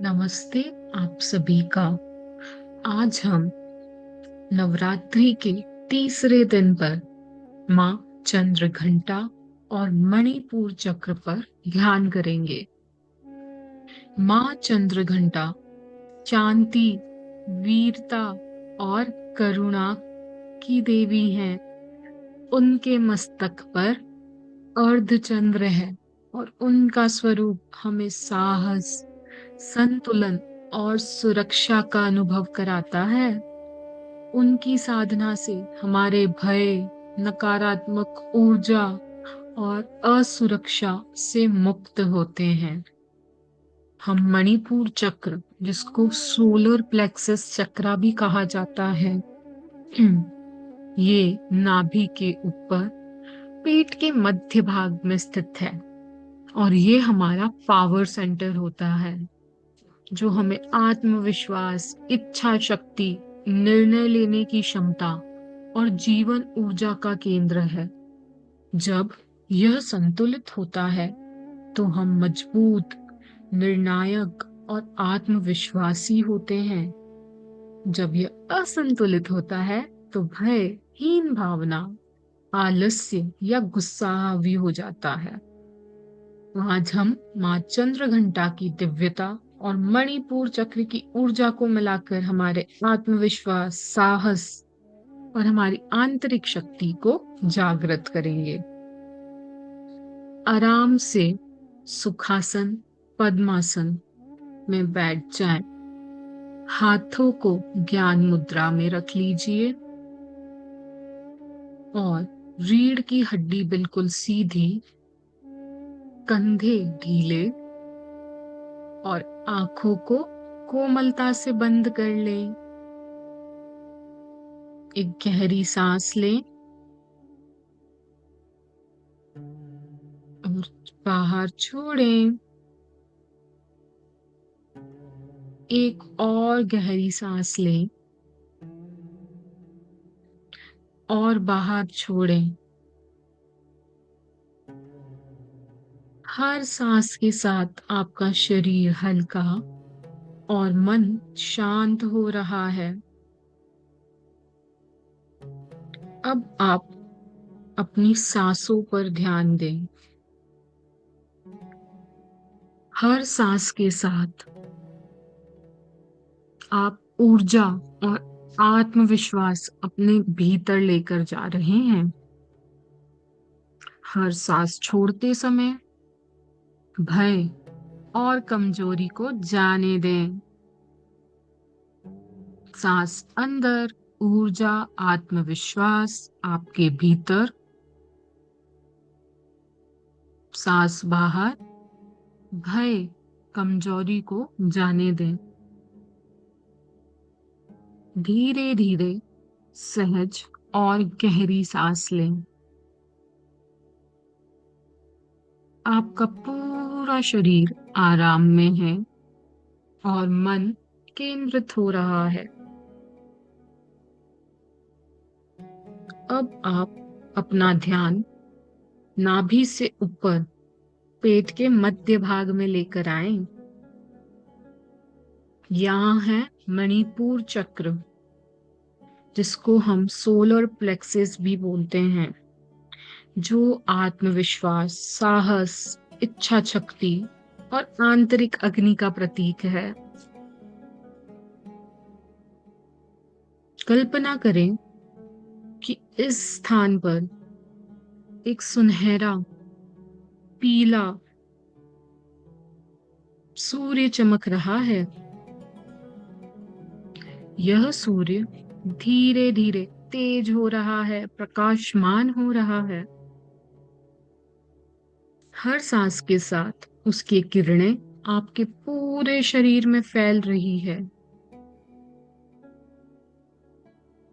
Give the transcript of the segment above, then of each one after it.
नमस्ते आप सभी का। आज हम नवरात्रि के तीसरे दिन पर माँ चंद्रघंटा और मणिपुर चक्र पर ध्यान करेंगे। माँ चंद्रघंटा शांति, वीरता और करुणा की देवी हैं। उनके मस्तक पर अर्धचंद्र है और उनका स्वरूप हमें साहस, संतुलन और सुरक्षा का अनुभव कराता है। उनकी साधना से हमारे भय, नकारात्मक ऊर्जा और असुरक्षा से मुक्त होते हैं। हम मणिपुर चक्र, जिसको सोलर प्लेक्सस चक्रा भी कहा जाता है, ये नाभि के ऊपर पेट के मध्य भाग में स्थित है और ये हमारा पावर सेंटर होता है, जो हमें आत्मविश्वास, इच्छा शक्ति, निर्णय लेने की क्षमता और जीवन ऊर्जा का केंद्र है। जब यह संतुलित होता है तो हम मजबूत, निर्णायक और आत्मविश्वासी होते हैं। जब यह असंतुलित होता है तो भय, हीन भावना, आलस्य या गुस्सा भी हो जाता है। आज हम माँ चंद्रघंटा की दिव्यता और मणिपुर चक्र की ऊर्जा को मिलाकर हमारे आत्मविश्वास, साहस और हमारी आंतरिक शक्ति को जागृत करेंगे। आराम से सुखासन, पद्मासन में बैठ जाएं। हाथों को ज्ञान मुद्रा में रख लीजिए और रीढ़ की हड्डी बिल्कुल सीधी, कंधे ढीले और आंखों को कोमलता से बंद कर लें। एक गहरी सांस लें और बाहर छोड़ें। एक और गहरी सांस लें और बाहर छोड़ें। हर सांस के साथ आपका शरीर हल्का और मन शांत हो रहा है। अब आप अपनी सांसों पर ध्यान दें। हर सांस के साथ आप ऊर्जा और आत्मविश्वास अपने भीतर लेकर जा रहे हैं। हर सांस छोड़ते समय भय और कमजोरी को जाने दें। सांस अंदर, ऊर्जा, आत्मविश्वास आपके भीतर। सांस बाहर, भय, कमजोरी को जाने दें। धीरे धीरे, सहज और गहरी सांस लें। आपका पूरा शरीर आराम में है और मन केंद्रित हो रहा है। अब आप अपना ध्यान नाभि से ऊपर पेट के मध्य भाग में लेकर आए। यहाँ है मणिपुर चक्र, जिसको हम सोलर प्लेक्सस भी बोलते हैं, जो आत्मविश्वास, साहस, इच्छा शक्ति और आंतरिक अग्नि का प्रतीक है। कल्पना करें कि इस स्थान पर एक सुनहरा पीला सूर्य चमक रहा है। यह सूर्य धीरे धीरे तेज हो रहा है, प्रकाशमान हो रहा है। हर सांस के साथ उसकी किरणें आपके पूरे शरीर में फैल रही है।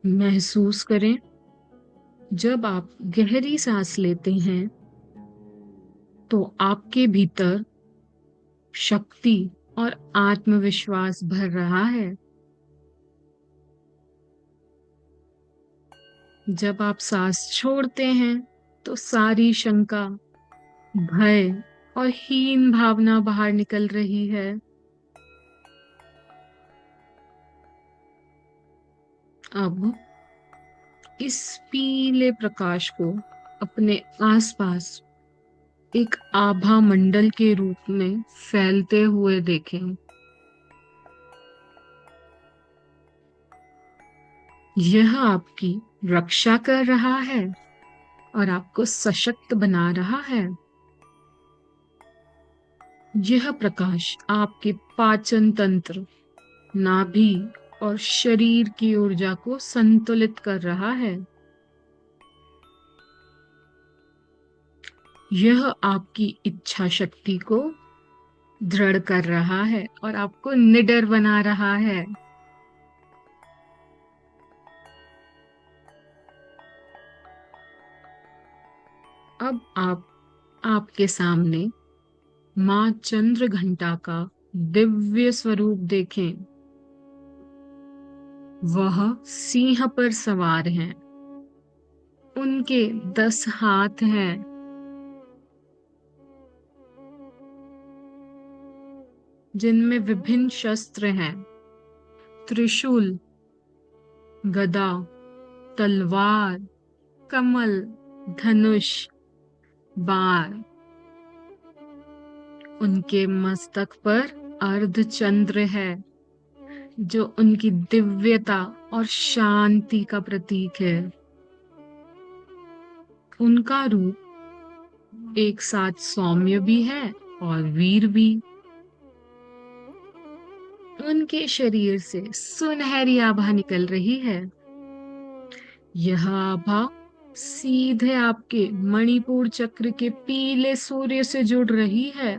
महसूस करें, जब आप गहरी सांस लेते हैं तो आपके भीतर शक्ति और आत्मविश्वास भर रहा है। जब आप सांस छोड़ते हैं तो सारी शंका, भय और हीन भावना बाहर निकल रही है। अब इस पीले प्रकाश को अपने आसपास एक आभा मंडल के रूप में फैलते हुए देखें। यह आपकी रक्षा कर रहा है और आपको सशक्त बना रहा है। यह प्रकाश आपके पाचन तंत्र, नाभि और शरीर की ऊर्जा को संतुलित कर रहा है। यह आपकी इच्छा शक्ति को दृढ़ कर रहा है और आपको निडर बना रहा है। अब आपके सामने माँ चंद्र घंटा का दिव्य स्वरूप देखें। वह सिंह पर सवार हैं। उनके 10 हाथ हैं। जिनमें विभिन्न शस्त्र हैं। त्रिशूल, गदा, तलवार, कमल, धनुष, बाण। उनके मस्तक पर अर्धचंद्र है, जो उनकी दिव्यता और शांति का प्रतीक है। उनका रूप एक साथ सौम्य भी है और वीर भी। उनके शरीर से सुनहरी आभा निकल रही है। यह आभा सीधे आपके मणिपुर चक्र के पीले सूर्य से जुड़ रही है।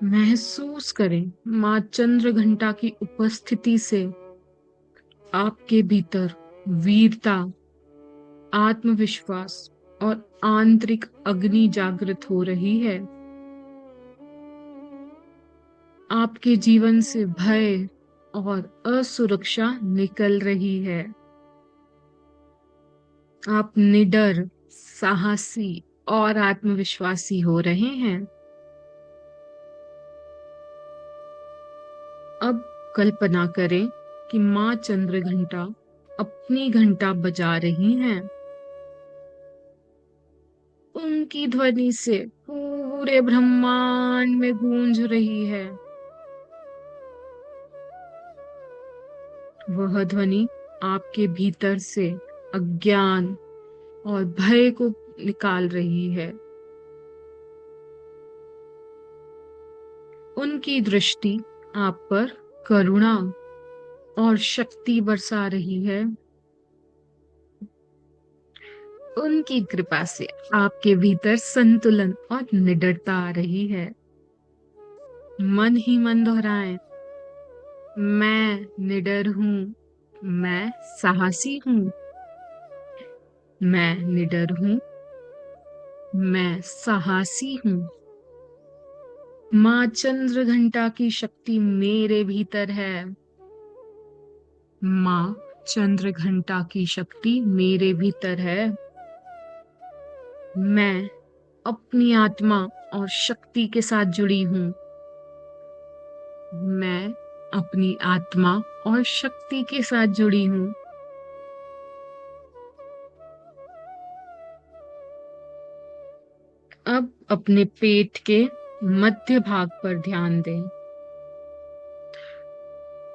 महसूस करें मां चंद्र घंटा की उपस्थिति से आपके भीतर वीरता, आत्मविश्वास और आंतरिक अग्नि जागृत हो रही है। आपके जीवन से भय और असुरक्षा निकल रही है। आप निडर, साहसी और आत्मविश्वासी हो रहे हैं। अब कल्पना करें कि मां चंद्र घंटा अपनी घंटा बजा रही हैं। उनकी ध्वनि से पूरे ब्रह्मांड में गूंज रही है। वह ध्वनि आपके भीतर से अज्ञान और भय को निकाल रही है। उनकी दृष्टि आप पर करुणा और शक्ति बरसा रही है। उनकी कृपा से आपके भीतर संतुलन और निडरता आ रही है। मन ही मन दोहराएं, मैं निडर हूँ, मैं साहसी हूँ, मैं निडर हूँ, मैं साहसी हूँ। मां चंद्र घंटा की शक्ति मेरे भीतर है। मां चंद्र घंटा की शक्ति मेरे भीतर है। मैं अपनी आत्मा और शक्ति के साथ जुड़ी हूँ। मैं अपनी आत्मा और शक्ति के साथ जुड़ी हूँ। अब अपने पेट के मध्य भाग पर ध्यान दें।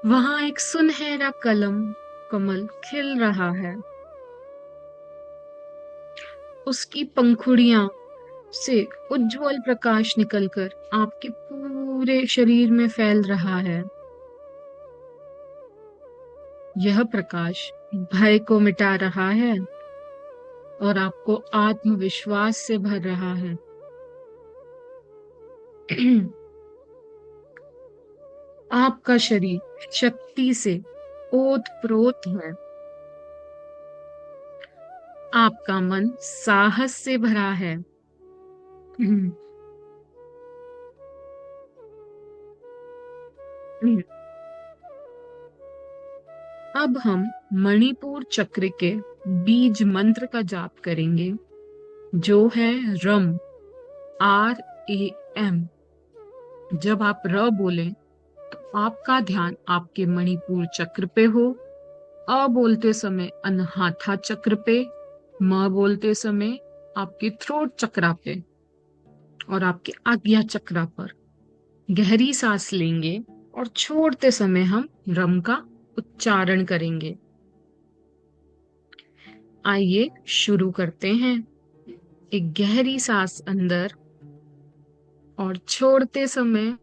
वहां एक सुनहरा कमल खिल रहा है। उसकी पंखुड़ियां से उज्जवल प्रकाश निकलकर आपके पूरे शरीर में फैल रहा है। यह प्रकाश भय को मिटा रहा है और आपको आत्मविश्वास से भर रहा है। आपका शरीर शक्ति से ओतप्रोत है। आपका मन साहस से भरा है। अब हम मणिपुर चक्र के बीज मंत्र का जाप करेंगे, जो है रम, RAM। जब आप र बोलें तो आपका ध्यान आपके मणिपुर चक्र पे हो। अ बोलते समय अनाहता चक्र पे, म बोलते समय आपके थ्रोट चक्रा पे और आपके आज्ञा चक्रा पर गहरी सांस लेंगे और छोड़ते समय हम रम का उच्चारण करेंगे। आइए शुरू करते हैं। एक गहरी सांस अंदर और छोड़ते समय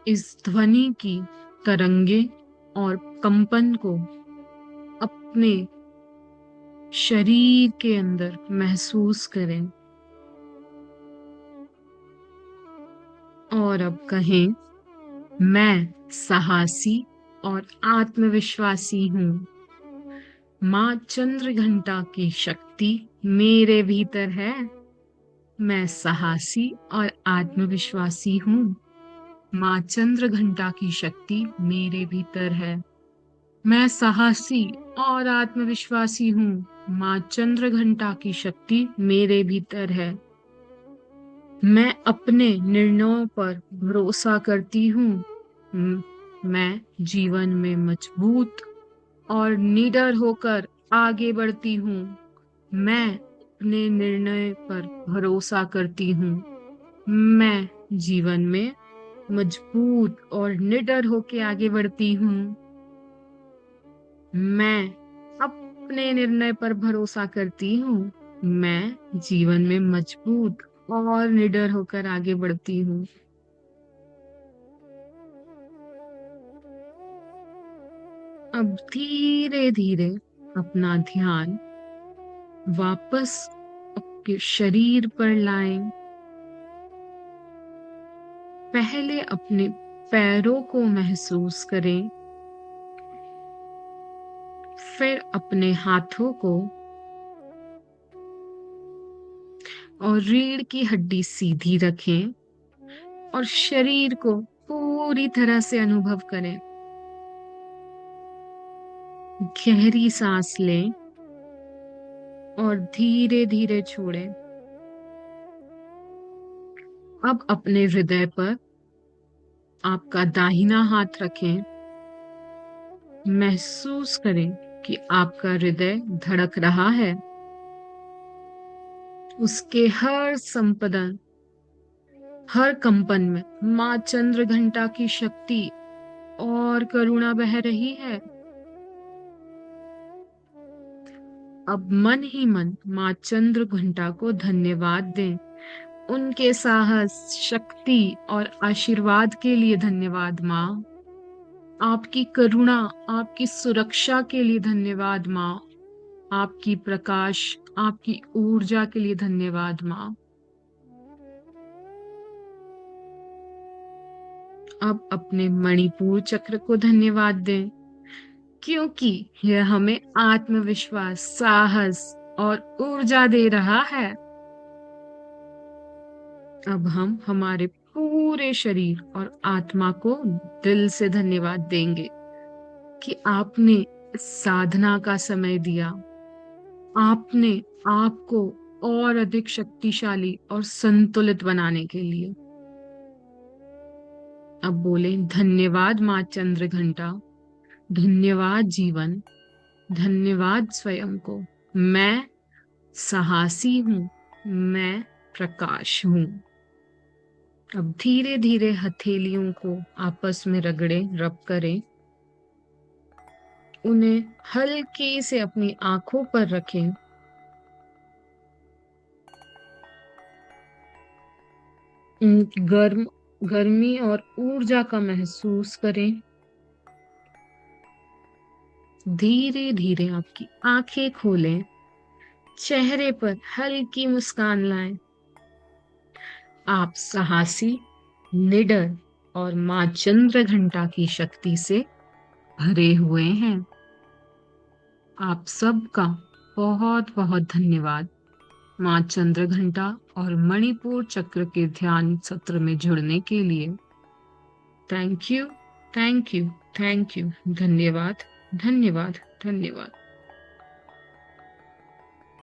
इस ध्वनि की तरंगे और कंपन को अपने शरीर के अंदर महसूस करें और अब कहें, मैं साहसी और आत्मविश्वासी हूँ। माँ चंद्र घंटा की शक्ति मेरे भीतर है। मैं साहसी और आत्मविश्वासी हूँ। माँ चंद्र घंटा की शक्ति मेरे भीतर है। मैं साहसी और आत्मविश्वासी हूँ। माँ चंद्र घंटा की शक्ति मेरे भीतर है। मैं अपने निर्णयों पर भरोसा करती हूँ। मैं जीवन में मजबूत और निडर होकर आगे बढ़ती हूँ। मैं अपने निर्णय पर भरोसा करती हूँ। मैं जीवन में मजबूत और निडर होकर आगे बढ़ती हूँ। मैं अपने निर्णय पर भरोसा करती हूँ। मैं जीवन में मजबूत और निडर होकर आगे बढ़ती हूँ। अब धीरे धीरे अपना ध्यान वापस आपके शरीर पर लाएं। पहले अपने पैरों को महसूस करें, फिर अपने हाथों को और रीढ़ की हड्डी सीधी रखें और शरीर को पूरी तरह से अनुभव करें। गहरी सांस लें और धीरे धीरे छोड़ें। अब अपने हृदय पर आपका दाहिना हाथ रखें। महसूस करें कि आपका हृदय धड़क रहा है। उसके हर संपदन, हर कंपन में माँ चंद्र घंटा की शक्ति और करुणा बह रही है। अब मन ही मन माँ चंद्र घंटा को धन्यवाद दें। उनके साहस, शक्ति और आशीर्वाद के लिए धन्यवाद माँ। आपकी करुणा, आपकी सुरक्षा के लिए धन्यवाद माँ। आपकी प्रकाश, आपकी ऊर्जा के लिए धन्यवाद माँ। अब अपने मणिपुर चक्र को धन्यवाद दें, क्योंकि यह हमें आत्मविश्वास, साहस और ऊर्जा दे रहा है। अब हम हमारे पूरे शरीर और आत्मा को दिल से धन्यवाद देंगे कि आपने इस साधना का समय दिया। आपने आपको और अधिक शक्तिशाली और संतुलित बनाने के लिए। अब बोले, धन्यवाद माँ चंद्र घंटा, धन्यवाद जीवन, धन्यवाद स्वयं को। मैं साहसी हूँ, मैं प्रकाश हूँ। अब धीरे धीरे हथेलियों को आपस में रगड़ें, रब करें। उन्हें हल्की से अपनी आंखों पर रखें। गर्म गर्मी और ऊर्जा का महसूस करें। धीरे धीरे आपकी आंखें खोलें, चेहरे पर हल्की मुस्कान लाएं। आप साहसी, निडर और माँ चंद्र घंटा की शक्ति से भरे हुए हैं। आप सबका बहुत बहुत धन्यवाद माँ चंद्र घंटा और मणिपुर चक्र के ध्यान सत्र में जुड़ने के लिए। Thank you, thank you, thank you. धन्यवाद, धन्यवाद, धन्यवाद।